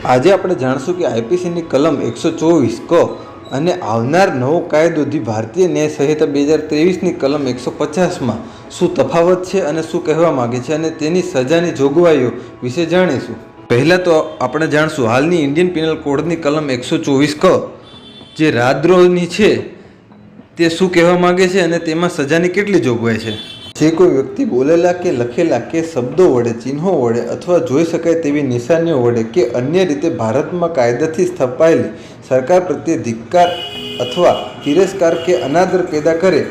આજે આપણે જાણશું કે આઈપીસીની કલમ 124 ક અને આવનાર નવો કાયદો ધી ભારતીય ન્યાય સંહિતા 2023ની કલમ 150માં શું તફાવત છે અને શું કહેવા માગે છે અને તેની સજાની જોગવાઈઓ વિશે જાણીશું। પહેલાં તો આપણે જાણશું હાલની ઇન્ડિયન પિનલ કોડની કલમ 124 ક જે રાજદ્રોહની છે તે શું કહેવા માગે છે અને તેમાં સજાની કેટલી જોગવાઈ છે। જે કોઈ વ્યક્તિ બોલેલા કે લખેલા કે શબ્દો વડે, ચિહ્નો વડે અથવા જોઈ શકાય તેવી નિશાનીઓ વડે કે અન્ય રીતે ભારતમાં કાયદાથી સ્થપાયેલી સરકાર પ્રત્યે ધિક્કાર અથવા તિરસ્કાર કે અનાદર પેદા કરે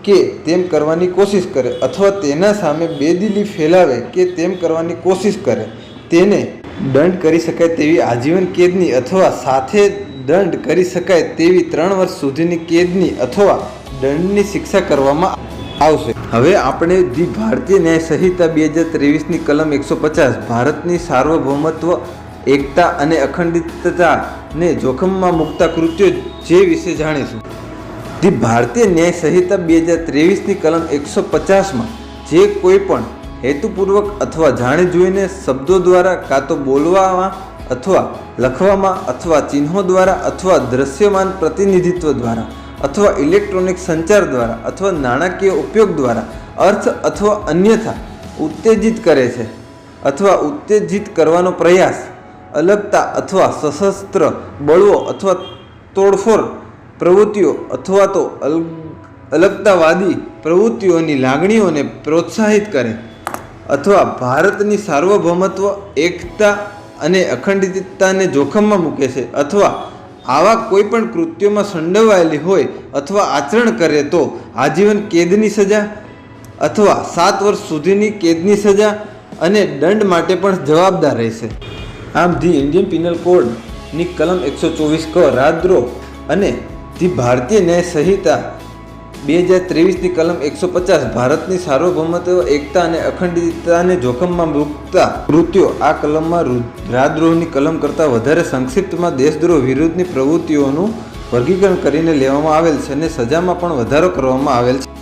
કે તેમ કરવાની કોશિશ કરે અથવા તેના સામે બેદિલી ફેલાવે કે તેમ કરવાની કોશિશ કરે તેને દંડ કરી શકાય તેવી આજીવન કેદની અથવા સાથે દંડ કરી શકાય તેવી 3 વર્ષ સુધીની કેદની અથવા દંડની શિક્ષા કરવામાં આવશે। હવે આપણે ધી ભારતીય ન્યાય સંહિતા 2023ની કલમ 150 ભારતની સાર્વભૌમત્વ, એકતા અને અખંડિતતાને જોખમમાં મૂકતા કૃત્યો જે વિશે જાણીશું। ધી ભારતીય ન્યાય સંહિતા 2023ની કલમ 150માં જે કોઈ પણ હેતુપૂર્વક અથવા જાણી જોઈને શબ્દો દ્વારા કાં તો બોલવામાં અથવા લખવામાં અથવા ચિહ્નો દ્વારા અથવા દ્રશ્યમાન પ્રતિનિધિત્વ દ્વારા અથવા ઇલેક્ટ્રોનિક સંચાર દ્વારા અથવા નાણાકીય ઉપયોગ દ્વારા અર્થ અથવા અન્યથા ઉત્તેજિત કરે છે અથવા ઉત્તેજિત કરવાનો પ્રયાસ, અલગતા અથવા સશસ્ત્ર બળવો અથવા તોડફોડ પ્રવૃત્તિઓ અથવા તો અલગતાવાદી પ્રવૃત્તિઓની લાગણીઓને પ્રોત્સાહિત કરે અથવા ભારતની સાર્વભૌમત્વ, એકતા અને અખંડિતતાને જોખમમાં મૂકે છે અથવા આવા કોઈપણ કૃત્યોમાં સંડોવાયેલી હોય અથવા આચરણ કરે તો આજીવન કેદની સજા અથવા 7 વર્ષ સુધીની કેદની સજા અને દંડ માટે પણ જવાબદાર રહેશે। આમ ધી ઇન્ડિયન પિનલ કોડની કલમ 124 ક રાજદ્રોહ અને ધી ભારતીય ન્યાય સંહિતા 2023ની કલમ 150 ભારતની સાર્વભૌમત્વ, એકતા અને અખંડિતતાને જોખમમાં મૂકતા કૃત્યો આ કલમમાં રાજદ્રોહની કલમ કરતાં વધારે સંક્ષિપ્તમાં દેશદ્રોહ વિરુદ્ધની પ્રવૃત્તિઓનું વર્ગીકરણ કરીને લેવામાં આવેલ છે અને સજામાં પણ વધારો કરવામાં આવેલ છે।